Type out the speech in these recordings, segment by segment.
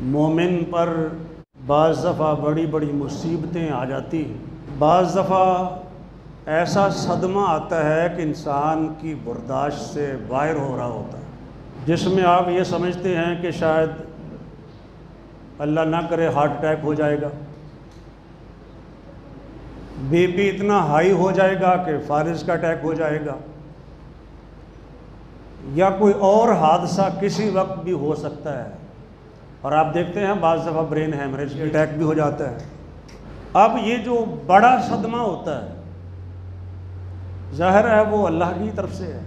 مومن پر بعض دفعہ بڑی بڑی مصیبتیں آ جاتی ہیں، بعض دفعہ ایسا صدمہ آتا ہے کہ انسان کی برداشت سے باہر ہو رہا ہوتا ہے، جس میں آپ یہ سمجھتے ہیں کہ شاید اللہ نہ کرے ہارٹ اٹیک ہو جائے گا، بی پی اتنا ہائی ہو جائے گا کہ فارس کا اٹیک ہو جائے گا، یا کوئی اور حادثہ کسی وقت بھی ہو سکتا ہے۔ اور آپ دیکھتے ہیں بعض دفعہ برین ہیمریج اٹیک بھی ہو جاتا ہے۔ اب یہ جو بڑا صدمہ ہوتا ہے ظاہر ہے وہ اللہ کی طرف سے ہے،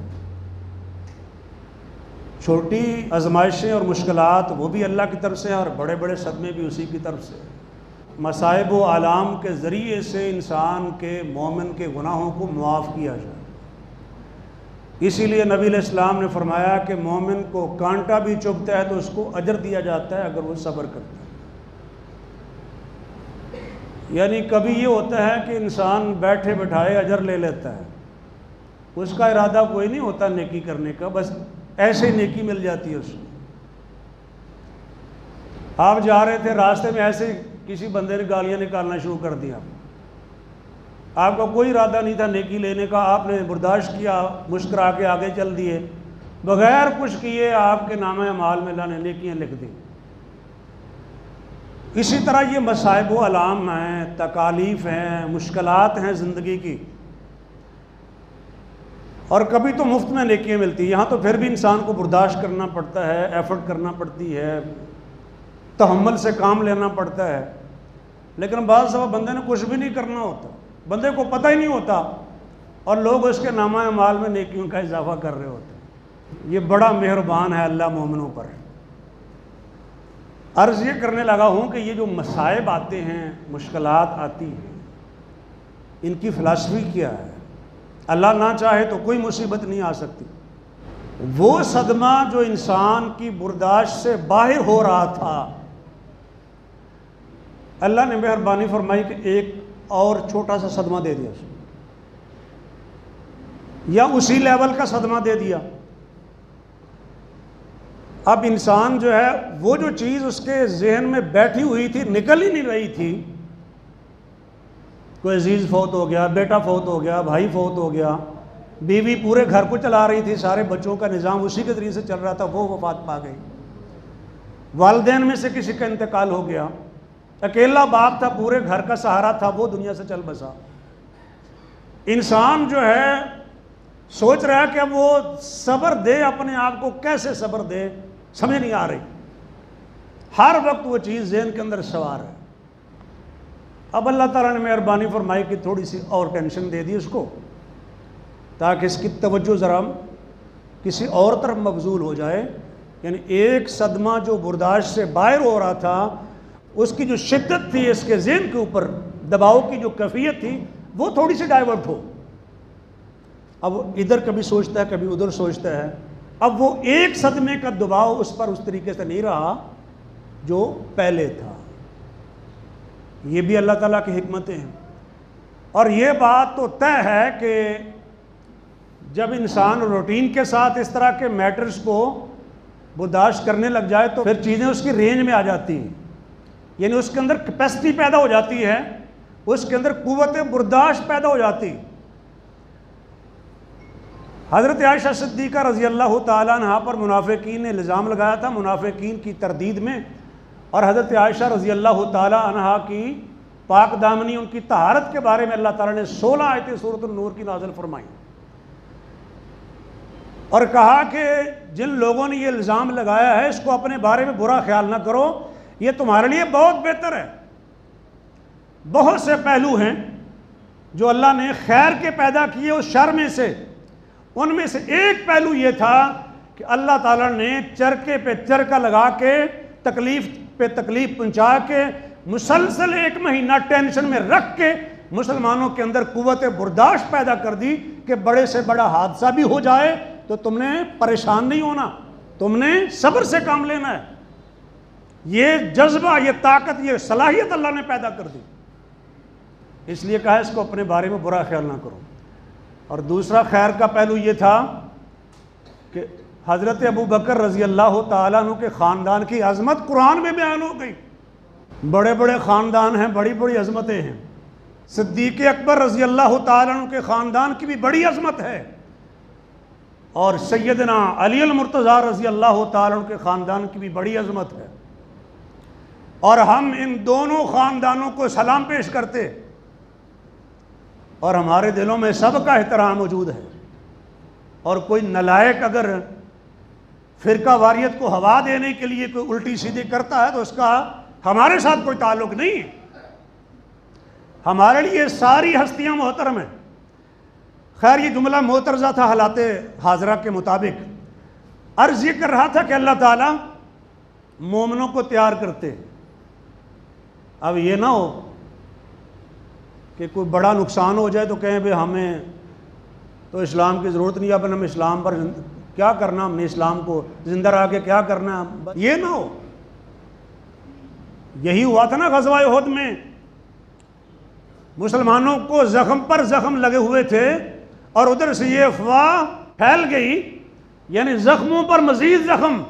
چھوٹی آزمائشیں اور مشکلات وہ بھی اللہ کی طرف سے ہیں، اور بڑے بڑے صدمے بھی اسی کی طرف سے۔ مصائب و آلام کے ذریعے سے انسان کے مومن کے گناہوں کو معاف کیا جائے۔ اسی لیے نبی علیہ السلام نے فرمایا کہ مومن کو کانٹا بھی چبھتا ہے تو اس کو اجر دیا جاتا ہے اگر وہ صبر کرتا ہے۔ یعنی کبھی یہ ہوتا ہے کہ انسان بیٹھے بٹھائے اجر لے لیتا ہے، اس کا ارادہ کوئی نہیں ہوتا نیکی کرنے کا، بس ایسے نیکی مل جاتی ہے اس کو۔ آپ جا رہے تھے راستے میں ایسے کسی بندے نے گالیاں نکالنا شروع کر دیا، آپ کا کوئی ارادہ نہیں تھا نیکی لینے کا، آپ نے برداشت کیا، مسکرا کے آگے چل دیے، بغیر کچھ کیے آپ کے نامہ اعمال میں اللہ نے نیکیاں لکھ دی۔ اسی طرح یہ مصائب و آلام ہیں، تکالیف ہیں، مشکلات ہیں زندگی کی، اور کبھی تو مفت میں نیکیاں ملتی ہیں، یہاں تو پھر بھی انسان کو برداشت کرنا پڑتا ہے، ایفرٹ کرنا پڑتی ہے، تحمل سے کام لینا پڑتا ہے۔ لیکن بعض دفعہ بندے نے کچھ بھی نہیں کرنا ہوتا، بندے کو پتہ ہی نہیں ہوتا، اور لوگ اس کے نامہ اعمال میں نیکیوں کا اضافہ کر رہے ہوتے ہیں۔ یہ بڑا مہربان ہے اللہ مومنوں پر۔ عرض یہ کرنے لگا ہوں کہ یہ جو مصائب آتے ہیں، مشکلات آتی ہیں، ان کی فلسفی کیا ہے؟ اللہ نہ چاہے تو کوئی مصیبت نہیں آ سکتی۔ وہ صدمہ جو انسان کی برداشت سے باہر ہو رہا تھا، اللہ نے مہربانی فرمائی کہ ایک اور چھوٹا سا صدمہ دے دیا، یا اسی لیول کا صدمہ دے دیا۔ اب انسان جو ہے وہ جو چیز اس کے ذہن میں بیٹھی ہوئی تھی نکل ہی نہیں رہی تھی، کوئی عزیز فوت ہو گیا، بیٹا فوت ہو گیا، بھائی فوت ہو گیا، بیوی پورے گھر کو چلا رہی تھی، سارے بچوں کا نظام اسی کے ذریعے سے چل رہا تھا، وہ وفات پا گئی، والدین میں سے کسی کا انتقال ہو گیا، اکیلا باپ تھا، پورے گھر کا سہارا تھا، وہ دنیا سے چل بسا۔ انسان جو ہے سوچ رہا ہے کہ اب وہ صبر دے، اپنے آپ کو کیسے صبر دے، سمجھ نہیں آ رہی، ہر وقت وہ چیز ذہن کے اندر سوار ہے۔ اب اللہ تعالیٰ نے مہربانی فرمائی کہ تھوڑی سی اور ٹینشن دے دی اس کو، تاکہ اس کی توجہ ذرا کسی اور طرف مبذول ہو جائے۔ یعنی ایک صدمہ جو برداشت سے باہر ہو رہا تھا، اس کی جو شدت تھی اس کے ذہن کے اوپر، دباؤ کی جو کیفیت تھی، وہ تھوڑی سی ڈائیورٹ ہو۔ اب ادھر کبھی سوچتا ہے، کبھی ادھر سوچتا ہے، اب وہ ایک صدمے کا دباؤ اس پر اس طریقے سے نہیں رہا جو پہلے تھا۔ یہ بھی اللہ تعالیٰ کی حکمتیں ہیں۔ اور یہ بات تو طے ہے کہ جب انسان روٹین کے ساتھ اس طرح کے میٹرز کو برداشت کرنے لگ جائے تو پھر چیزیں اس کی رینج میں آ جاتی ہیں، یعنی اس کے اندر کیپیسٹی پیدا ہو جاتی ہے، اس کے اندر قوت برداشت پیدا ہو جاتی۔ حضرت عائشہ صدیقہ رضی اللہ تعالیٰ عنہا پر منافقین نے الزام لگایا تھا، منافقین کی تردید میں، اور حضرت عائشہ رضی اللہ تعالیٰ عنہا کی پاک دامنی، ان کی طہارت کے بارے میں اللہ تعالیٰ نے 16 آیتیں سورۃ النور کی نازل فرمائیں، اور کہا کہ جن لوگوں نے یہ الزام لگایا ہے اس کو اپنے بارے میں برا خیال نہ کرو، یہ تمہارے لیے بہت بہتر ہے۔ بہت سے پہلو ہیں جو اللہ نے خیر کے پیدا کیے اس شر میں سے، ان میں سے ایک پہلو یہ تھا کہ اللہ تعالیٰ نے چرکے پہ چرکا لگا کے، تکلیف پہ تکلیف پہنچا کے، مسلسل 1 مہینہ ٹینشن میں رکھ کے مسلمانوں کے اندر قوت برداشت پیدا کر دی کہ بڑے سے بڑا حادثہ بھی ہو جائے تو تم نے پریشان نہیں ہونا، تم نے صبر سے کام لینا ہے۔ یہ جذبہ، یہ طاقت، یہ صلاحیت اللہ نے پیدا کر دی، اس لیے کہا اس کو اپنے بارے میں برا خیال نہ کرو۔ اور دوسرا خیر کا پہلو یہ تھا کہ حضرت ابو بکر رضی اللہ تعالیٰ عنہ کے خاندان کی عظمت قرآن میں بیان ہو گئی. بڑے بڑے خاندان ہیں, بڑی بڑی عظمتیں ہیں. صدیق اکبر رضی اللہ تعالیٰ عنہ کے خاندان کی بھی بڑی عظمت ہے, اور سیدنا علی المرتضیٰ رضی اللہ تعالیٰ عنہ کے خاندان کی بھی بڑی عظمت ہے. اور ہم ان دونوں خاندانوں کو سلام پیش کرتے, اور ہمارے دلوں میں سب کا احترام موجود ہے. اور کوئی نالائق اگر فرقہ واریت کو ہوا دینے کے لیے کوئی الٹی سیدھی کرتا ہے تو اس کا ہمارے ساتھ کوئی تعلق نہیں ہے. ہمارے لیے ساری ہستیاں محترم ہیں. خیر, یہ جملہ معترضہ تھا حالات حاضرہ کے مطابق. عرض یہ کر رہا تھا کہ اللہ تعالیٰ مومنوں کو تیار کرتے. اب یہ نہ ہو کہ کوئی بڑا نقصان ہو جائے تو کہیں بھئی ہمیں تو اسلام کی ضرورت نہیں, اب ہم اسلام پر کیا کرنا, ہم نے اسلام کو زندہ رہ کے کیا کرنا. یہ نہ ہو. یہی ہوا تھا نا غزوہ احد میں, مسلمانوں کو زخم پر زخم لگے ہوئے تھے اور ادھر سے یہ افواہ پھیل گئی, یعنی زخموں پر مزید زخم,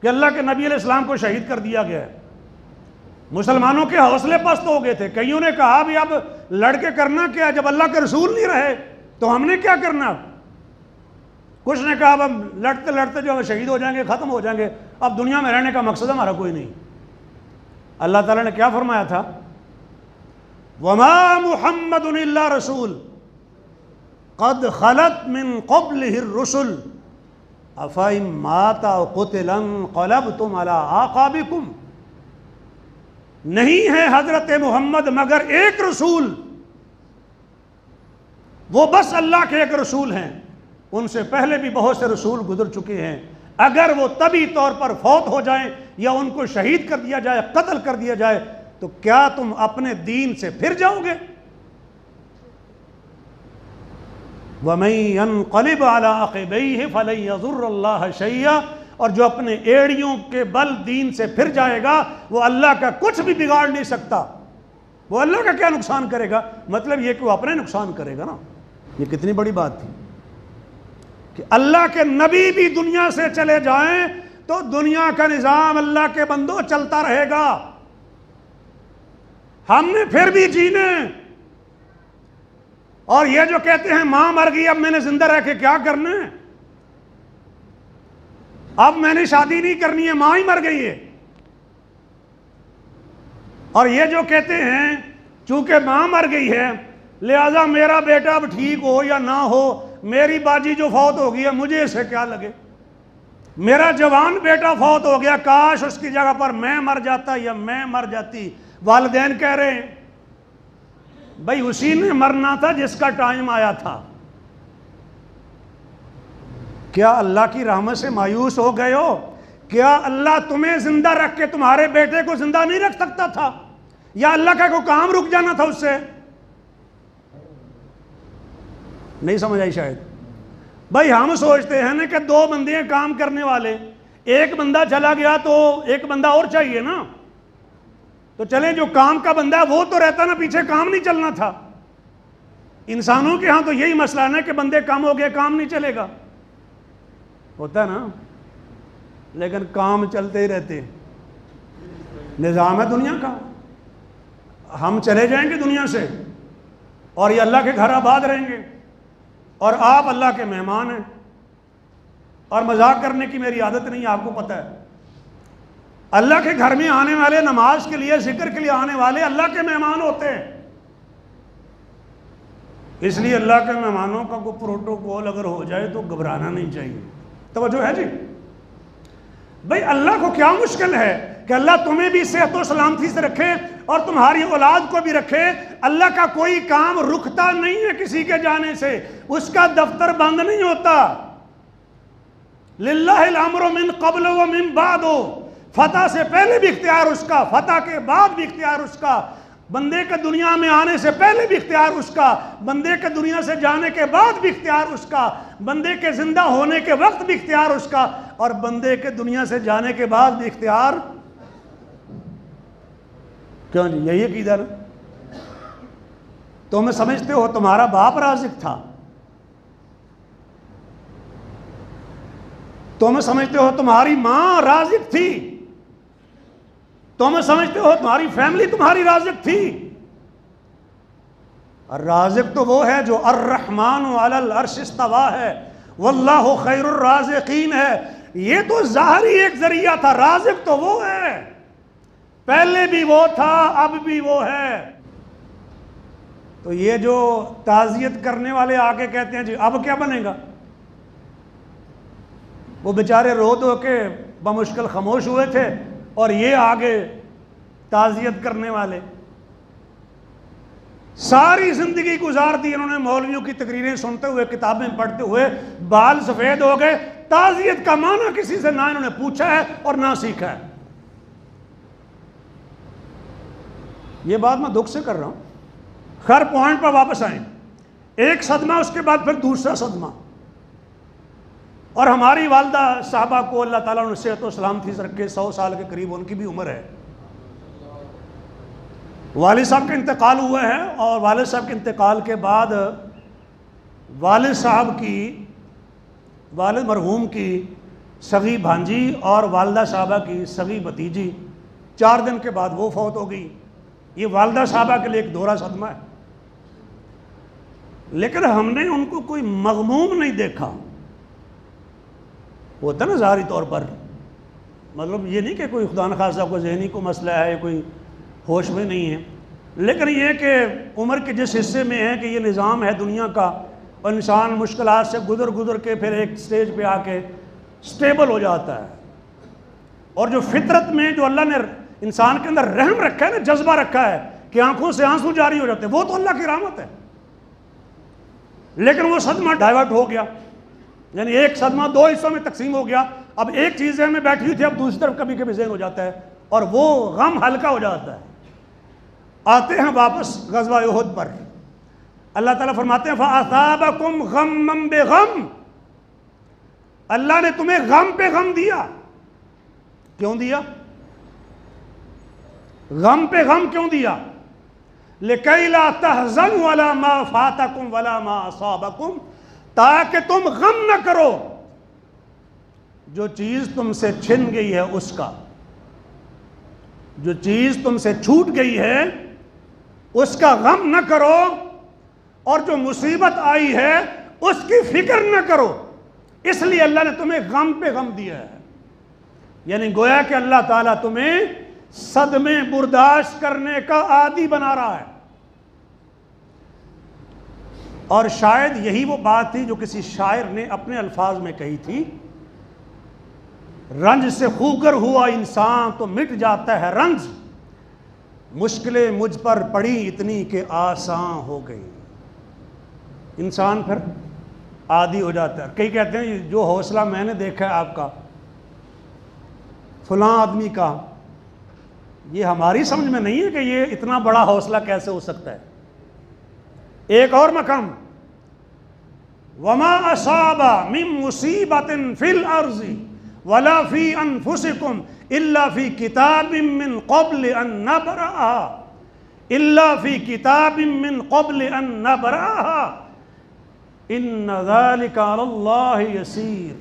کہ اللہ کے نبی علیہ السلام کو شہید کر دیا گیا ہے. مسلمانوں کے حوصلے پست ہو گئے تھے. کئیوں نے کہا بھی اب لڑ کے کرنا کیا, جب اللہ کے رسول نہیں رہے تو ہم نے کیا کرنا. کچھ نے کہا اب ہم لڑتے لڑتے جو شہید ہو جائیں گے, ختم ہو جائیں گے, اب دنیا میں رہنے کا مقصد ہمارا کوئی نہیں. اللہ تعالیٰ نے کیا فرمایا تھا, وَمَا مُحَمَّدٌ إِلَّا رَسُولٌ قَدْ خَلَتْ مِن قَبْلِهِ الرُّسُلُ أَفَإِن مَاتَ أَوْ قُتِلَ انقلبتم عَلَىٰ أَعْقَابِكُمْ. نہیں ہے حضرت محمد مگر ایک رسول, وہ بس اللہ کے ایک رسول ہیں. ان سے پہلے بھی بہت سے رسول گزر چکے ہیں. اگر وہ طبی طور پر فوت ہو جائیں یا ان کو شہید کر دیا جائے, قتل کر دیا جائے, تو کیا تم اپنے دین سے پھر جاؤ گے؟ وَمَن يَنقَلِبْ عَلَىٰ عَقِبَيْهِ فَلَن يَضُرَّ اللَّهَ شَيْئًا. اور جو اپنے ایڑیوں کے بل دین سے پھر جائے گا وہ اللہ کا کچھ بھی بگاڑ نہیں سکتا. وہ اللہ کا کیا نقصان کرے گا؟ مطلب یہ کہ وہ اپنے نقصان کرے گا نا. یہ کتنی بڑی بات تھی کہ اللہ کے نبی بھی دنیا سے چلے جائیں تو دنیا کا نظام اللہ کے بندوں چلتا رہے گا. ہم نے پھر بھی جینے. اور یہ جو کہتے ہیں ماں مر گئی اب میں نے زندہ رہ کے کیا کرنا ہے, اب میں نے شادی نہیں کرنی ہے, ماں ہی مر گئی ہے. اور یہ جو کہتے ہیں چونکہ ماں مر گئی ہے لہذا میرا بیٹا اب ٹھیک ہو یا نہ ہو, میری باجی جو فوت ہو گئی ہے مجھے اسے کیا لگے, میرا جوان بیٹا فوت ہو گیا کاش اس کی جگہ پر میں مر جاتا یا میں مر جاتی. والدین کہہ رہے ہیں بھائی اسی نے مرنا تھا جس کا ٹائم آیا تھا. کیا اللہ کی رحمت سے مایوس ہو گئے ہو؟ کیا اللہ تمہیں زندہ رکھ کے تمہارے بیٹے کو زندہ نہیں رکھ سکتا تھا, یا اللہ کا کوئی کام رک جانا تھا اس سے؟ نہیں سمجھ آئی شاید. بھائی ہم سوچتے ہیں نا کہ دو بندے ہیں کام کرنے والے, ایک بندہ چلا گیا تو ایک بندہ اور چاہیے نا. تو چلیں جو کام کا بندہ ہے وہ تو رہتا نا, پیچھے کام نہیں چلنا تھا. انسانوں کے ہاں تو یہی مسئلہ ہے نا کہ بندے کم ہو گئے کام نہیں چلے گا, ہوتا ہے نا, لیکن کام چلتے ہی رہتے. نظام ہے دنیا کا. ہم چلے جائیں گے دنیا سے اور یہ اللہ کے گھر آباد رہیں گے, اور آپ اللہ کے مہمان ہیں. اور مذاق کرنے کی میری عادت نہیں, آپ کو پتہ ہے. اللہ کے گھر میں آنے والے, نماز کے لیے ذکر کے لیے آنے والے اللہ کے مہمان ہوتے ہیں. اس لیے اللہ کے مہمانوں کا کوئی پروٹوکول اگر ہو جائے تو گھبرانا نہیں چاہیے. توجہ ہے جی. بھئی اللہ کو کیا مشکل ہے کہ اللہ تمہیں بھی صحت و سلامتی سے رکھے اور تمہاری اولاد کو بھی رکھے. اللہ کا کوئی کام رکتا نہیں ہے کسی کے جانے سے, اس کا دفتر بند نہیں ہوتا. للہ الامر من قبل و من بعد, فتح سے پہلے بھی اختیار اس کا, فتح کے بعد بھی اختیار اس کا, بندے کے دنیا میں آنے سے پہلے بھی اختیار اس کا, بندے کے دنیا سے جانے کے بعد بھی اختیار اس کا, بندے کے زندہ ہونے کے وقت بھی اختیار اس کا, اور بندے کے دنیا سے جانے کے بعد بھی اختیار. کیوں جی, یہی عقیدہ نا. تم سمجھتے ہو تمہارا باپ رازق تھا, تم سمجھتے ہو تمہاری ماں رازق تھی، تم سمجھتے ہو تمہاری فیملی تمہاری رازق تھی؟ رازق تو وہ ہے جو الرحمن علی العرش استویٰ ہے، واللہ خیر الرازقین ہے۔ یہ تو ظاہری ایک ذریعہ تھا، رازق تو وہ ہے، پہلے بھی وہ تھا، اب بھی وہ ہے۔ تو یہ جو تعزیت کرنے والے آگے کہتے ہیں جی اب کیا بنے گا، وہ بیچارے رو دھو کے بمشکل خاموش ہوئے تھے، اور یہ آگے تعزیت کرنے والے ساری زندگی گزار دی انہوں نے مولویوں کی تقریریں سنتے ہوئے، کتابیں پڑھتے ہوئے، بال سفید ہو گئے۔ تعزیت کا معنی کسی سے نہ انہوں نے پوچھا ہے اور نہ سیکھا ہے۔ یہ بات میں دکھ سے کر رہا ہوں۔ خیر پوائنٹ پر واپس آئیں، ایک صدمہ، اس کے بعد پھر دوسرا صدمہ۔ اور ہماری والدہ صاحبہ کو اللہ تعالیٰ نے صحت و سلامتی سے رکھے، 100 سال کے قریب ان کی بھی عمر ہے۔ والد صاحب کا انتقال ہوا ہے، اور والد صاحب کے انتقال کے بعد والد صاحب کی، والد مرحوم کی سگی بھانجی اور والدہ صاحبہ کی سگی بھتیجی 4 دن کے بعد وہ فوت ہو گئی۔ یہ والدہ صاحبہ کے لیے ایک دوہرا صدمہ ہے، لیکن ہم نے ان کو کوئی مغموم نہیں دیکھا۔ ہوتا نا ظاہری طور پر، مطلب یہ نہیں کہ کوئی خدا نخواستہ کوئی ذہنی کو مسئلہ ہے، کوئی ہوش میں نہیں ہے، لیکن یہ کہ عمر کے جس حصے میں ہے کہ یہ نظام ہے دنیا کا، اور انسان مشکلات سے گزر کے پھر ایک سٹیج پہ آ کے سٹیبل ہو جاتا ہے، اور جو فطرت میں جو اللہ نے انسان کے اندر رحم رکھا ہے نا، جذبہ رکھا ہے کہ آنکھوں سے آنسو جاری ہو جاتے ہیں، وہ تو اللہ کی رحمت ہے۔ لیکن وہ صدمہ ڈائیورٹ ہو گیا، یعنی ایک صدمہ 2 حصوں میں تقسیم ہو گیا۔ اب ایک چیز ذہن میں بیٹھی ہوئی تھی، اب دوسری طرف کبھی کبھی ذہن ہو جاتا ہے، اور وہ غم ہلکا ہو جاتا ہے۔ آتے ہیں واپس غزوہ احد پر، اللہ تعالیٰ فرماتے ہیں فَأَصَابَكُمْ غَمًّا بِغَمٍّ، اللہ نے تمہیں غم پہ غم دیا۔ کیوں دیا؟ غم پہ غم کیوں دیا؟ لِكَيْ لَا تَحْزَنُوا عَلَى مَا فَاتَكُمْ وَلَا مَا أَصَابَكُمْ، تاکہ تم غم نہ کرو جو چیز تم سے چھن گئی ہے اس کا، جو چیز تم سے چھوٹ گئی ہے اس کا غم نہ کرو، اور جو مصیبت آئی ہے اس کی فکر نہ کرو۔ اس لیے اللہ نے تمہیں غم پہ غم دیا ہے، یعنی گویا کہ اللہ تعالیٰ تمہیں صدمے برداشت کرنے کا عادی بنا رہا ہے۔ اور شاید یہی وہ بات تھی جو کسی شاعر نے اپنے الفاظ میں کہی تھی، رنج سے خوگر ہوا انسان تو مٹ جاتا ہے رنج، مشکلیں مجھ پر پڑی اتنی کہ آسان ہو گئی۔ انسان پھر عادی ہو جاتا ہے۔ کئی کہتے ہیں جو حوصلہ میں نے دیکھا ہے آپ کا فلاں آدمی کا، یہ ہماری سمجھ میں نہیں ہے کہ یہ اتنا بڑا حوصلہ کیسے ہو سکتا ہے۔ ایک اور مقام، وَمَا أَصَابَ مِن مُّصِيبَةٍ فِي الْأَرْضِ وَلَا فِي أَنفُسِكُمْ إِلَّا فِي كِتَابٍ مِّن قَبْلِ أَن نَّبْرَأَهَا إِلَّا فِي كِتَابٍ مِّن قَبْلِ أَن نَّبْرَأَهَا إِنَّ ذَلِكَ عَلَى اللَّهِ يَسِيرٌ۔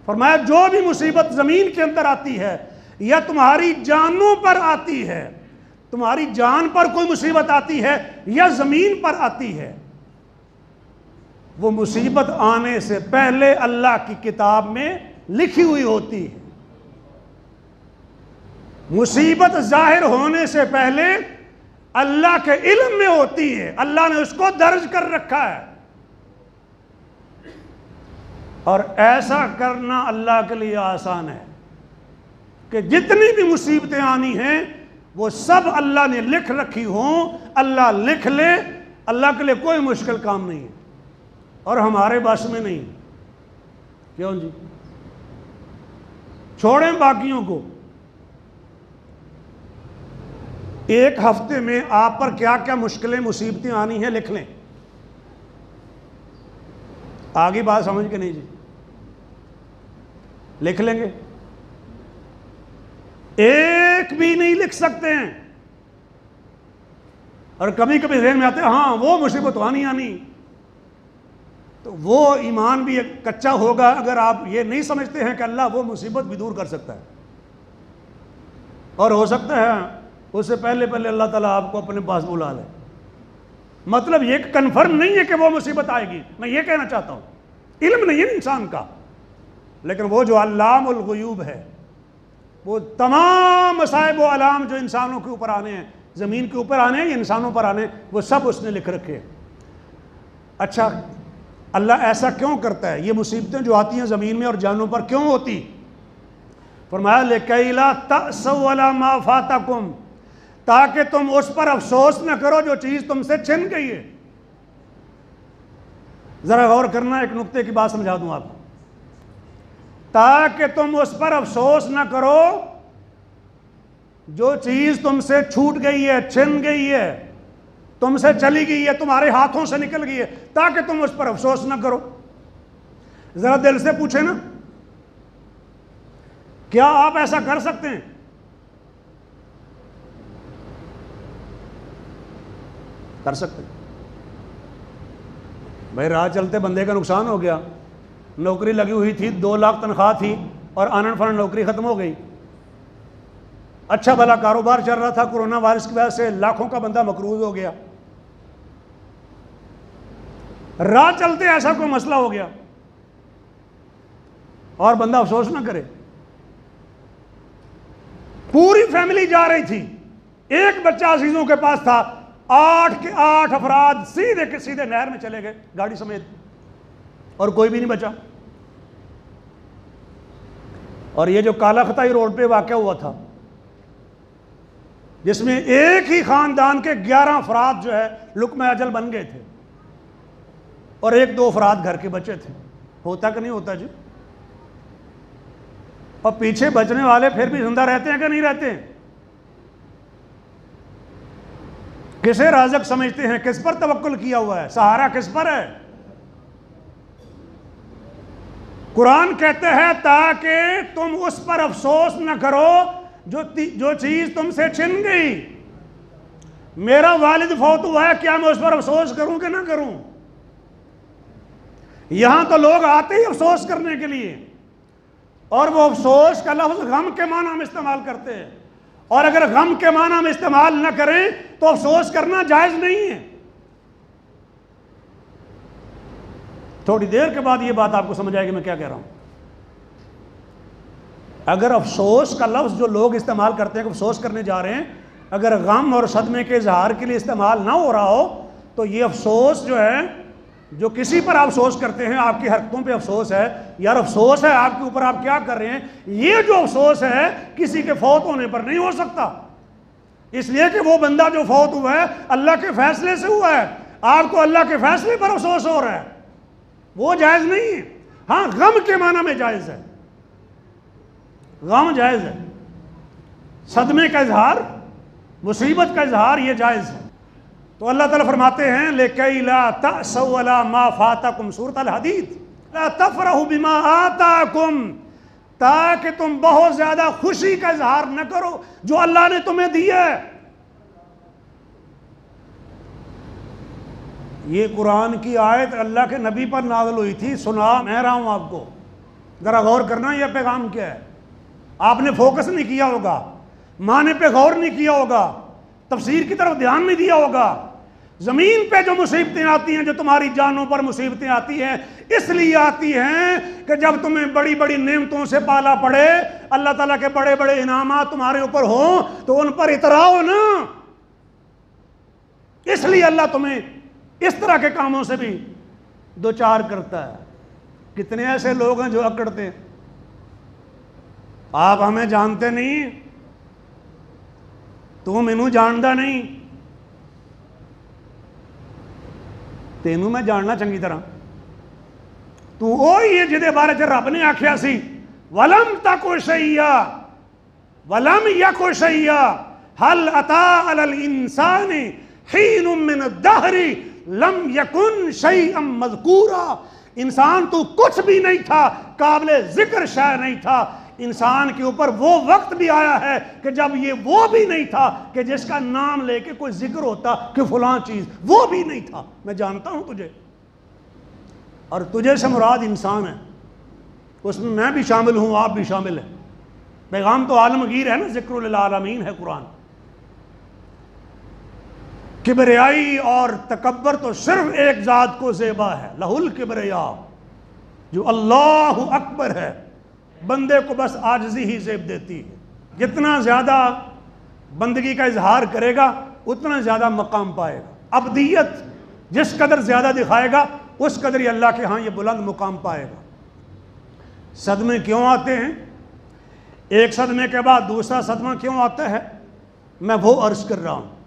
فرمایا جو بھی مصیبت زمین کے اندر آتی ہے یا تمہاری جانوں پر آتی ہے، تمہاری جان پر کوئی مصیبت آتی ہے یا زمین پر آتی ہے، وہ مصیبت آنے سے پہلے اللہ کی کتاب میں لکھی ہوئی ہوتی ہے۔ مصیبت ظاہر ہونے سے پہلے اللہ کے علم میں ہوتی ہے، اللہ نے اس کو درج کر رکھا ہے، اور ایسا کرنا اللہ کے لیے آسان ہے کہ جتنی بھی مصیبتیں آنی ہیں وہ سب اللہ نے لکھ رکھی ہوں، اللہ لکھ لے، اللہ کے لیے کوئی مشکل کام نہیں ہے، اور ہمارے بس میں نہیں۔ کیوں جی؟ چھوڑیں باقیوں کو، ایک ہفتے میں آپ پر کیا کیا مشکلیں مصیبتیں آنی ہیں لکھ لیں۔ آگے بات سمجھ کے نہیں جی؟ لکھ لیں گے؟ ایک بھی نہیں لکھ سکتے ہیں، اور کبھی کبھی ذہن میں آتے ہیں ہاں وہ مصیبت آنی تو وہ ایمان بھی ایک کچا ہوگا اگر آپ یہ نہیں سمجھتے ہیں کہ اللہ وہ مصیبت بھی دور کر سکتا ہے، اور ہو سکتا ہے اس سے پہلے اللہ تعالیٰ آپ کو اپنے پاس بلا لے۔ مطلب یہ کنفرم نہیں ہے کہ وہ مصیبت آئے گی، میں یہ کہنا چاہتا ہوں، علم نہیں ہے انسان کا، لیکن وہ جو علام الغیوب ہے، وہ تمام مصائب و علام جو انسانوں کے اوپر آنے ہیں، زمین کے اوپر آنے ہیں یا انسانوں پر آنے ہیں، وہ سب اس نے لکھ رکھے ہیں۔ اچھا اللہ ایسا کیوں کرتا ہے؟ یہ مصیبتیں جو آتی ہیں زمین میں اور جانوں پر کیوں ہوتی؟ فرمایا لِكَيْ لَا تَأْسَوْا عَلَىٰ مَا فَاتَكُمْ، تاکہ تم اس پر افسوس نہ کرو جو چیز تم سے چھن گئی ہے۔ ذرا غور کرنا، ایک نقطے کی بات سمجھا دوں آپ کو، تاکہ تم اس پر افسوس نہ کرو جو چیز تم سے چھوٹ گئی ہے، چھن گئی ہے، تم سے چلی گئی ہے، تمہارے ہاتھوں سے نکل گئی ہے، تاکہ تم اس پر افسوس نہ کرو۔ ذرا دل سے پوچھیں نا، کیا آپ ایسا کر سکتے ہیں؟ کر سکتے ہیں؟ بھائی راہ چلتے بندے کا نقصان ہو گیا، نوکری لگی ہوئی تھی، 2 لاکھ تنخواہ تھی، اور آنن فنن نوکری ختم ہو گئی، اچھا بھلا کاروبار چل رہا تھا، کورونا وائرس کی وجہ سے لاکھوں کا بندہ مقروض ہو گیا، راہ چلتے ایسا کوئی مسئلہ ہو گیا اور بندہ افسوس نہ کرے۔ پوری فیملی جا رہی تھی، ایک بچہ عزیزوں کے پاس تھا، 8 کے 8 افراد سیدھے کے سیدھے نہر میں چلے گئے گاڑی سمیت، اور کوئی بھی نہیں بچا۔ اور یہ جو کالا خطائی روڈ پہ واقع ہوا تھا، جس میں ایک ہی خاندان کے 11 افراد جو ہے لقمہ اجل بن گئے تھے، اور 1-2 افراد گھر کے بچے تھے۔ ہوتا کہ نہیں ہوتا جی؟ اور پیچھے بچنے والے پھر بھی زندہ رہتے ہیں کہ نہیں رہتے ہیں؟ کسے رازق سمجھتے ہیں؟ کس پر توکل کیا ہوا ہے؟ سہارا کس پر ہے؟ قرآن کہتے ہیں تاکہ تم اس پر افسوس نہ کرو جو چیز تم سے چھن گئی۔ میرا والد فوت ہوا ہے، کیا میں اس پر افسوس کروں کہ نہ کروں؟ یہاں تو لوگ آتے ہی افسوس کرنے کے لیے، اور وہ افسوس کا لفظ غم کے معنی میں استعمال کرتے ہیں، اور اگر غم کے معنی میں استعمال نہ کریں تو افسوس کرنا جائز نہیں ہے۔ تھوڑی دیر کے بعد یہ بات آپ کو سمجھ آئے گی میں کیا کہہ رہا ہوں۔ اگر افسوس کا لفظ جو لوگ استعمال کرتے ہیں کہ افسوس کرنے جا رہے ہیں، اگر غم اور صدمے کے اظہار کے لیے استعمال نہ ہو رہا ہو تو یہ افسوس جو ہے، جو کسی پر آپ افسوس کرتے ہیں، آپ کی حرکتوں پہ افسوس ہے، یار افسوس ہے آپ کے اوپر، آپ کیا کر رہے ہیں، یہ جو افسوس ہے کسی کے فوت ہونے پر نہیں ہو سکتا، اس لیے کہ وہ بندہ جو فوت ہوا ہے اللہ کے فیصلے سے ہوا ہے، آپ کو اللہ کے فیصلے پر افسوس ہو رہا ہے، وہ جائز نہیں ہے۔ ہاں غم کے معنی میں جائز ہے، غم جائز ہے، صدمے کا اظہار، مصیبت کا اظہار یہ جائز ہے۔ تو اللہ تعالیٰ فرماتے ہیں لِكَيْ لَا تَأْسَوْا عَلَىٰ مَا فَاتَكُمْ، سورۃ الحدید، لَا تَفْرَحُوا بِمَا آتَاكُمْ، تاکہ تم بہت زیادہ خوشی کا اظہار نہ کرو جو اللہ نے تمہیں دیا ہے۔ یہ قرآن کی آیت اللہ کے نبی پر نازل ہوئی تھی، سنا میں رہا ہوں آپ کو، ذرا غور کرنا یہ پیغام کیا ہے۔ آپ نے فوکس نہیں کیا ہوگا، معنی پہ غور نہیں کیا ہوگا، تفسیر کی طرف دھیان نہیں دیا ہوگا۔ زمین پہ جو مصیبتیں آتی ہیں، جو تمہاری جانوں پر مصیبتیں آتی ہیں، اس لیے آتی ہیں کہ جب تمہیں بڑی بڑی نعمتوں سے پالا پڑے، اللہ تعالیٰ کے بڑے بڑے انعامات تمہارے اوپر ہوں تو ان پر اتراؤ نا، اس لیے اللہ تمہیں اس طرح کے کاموں سے بھی دوچار کرتا ہے۔ کتنے ایسے لوگ ہیں جو اکڑتے ہیں، آپ ہمیں جانتے نہیں، تو مینوں جاندا نہیں، تینوں میں جاننا چنگی طرح، تو وہی ہے جہدے بارے چ رب نے آکھیا سی وَلَمْ تَكُ شَيْئًا وَلَمْ يَكُ شَيْئًا هَلْ أَتَىٰ عَلَى الْإِنسَانِ حِينٌ مِّنَ الدَّهْرِ لَمْ يَكُنْ شَيْئًا مَذْكُورًا، انسان تو کچھ بھی نہیں تھا، قابل ذکر شے نہیں تھا۔ انسان کے اوپر وہ وقت بھی آیا ہے کہ جب یہ وہ بھی نہیں تھا کہ جس کا نام لے کے کوئی ذکر ہوتا کہ فلاں چیز، وہ بھی نہیں تھا۔ میں جانتا ہوں تجھے، اور تجھے سے مراد انسان ہے، اس میں بھی شامل ہوں، آپ بھی شامل ہیں۔ پیغام تو عالمگیر ہے نا، ذکر للعالمین ہے قرآن۔ کبریائی اور تکبر تو صرف ایک ذات کو زیبا ہے، لہ الکبریا، جو اللہ اکبر ہے، بندے کو بس عاجزی ہی زیب دیتی ہے۔ جتنا زیادہ بندگی کا اظہار کرے گا اتنا زیادہ مقام پائے گا۔ عبدیت جس قدر زیادہ دکھائے گا اس قدر ہی اللہ کے ہاں یہ بلند مقام پائے گا۔ صدمے کیوں آتے ہیں؟ ایک صدمے کے بعد دوسرا صدمہ کیوں آتا ہے؟ میں وہ عرض کر رہا ہوں۔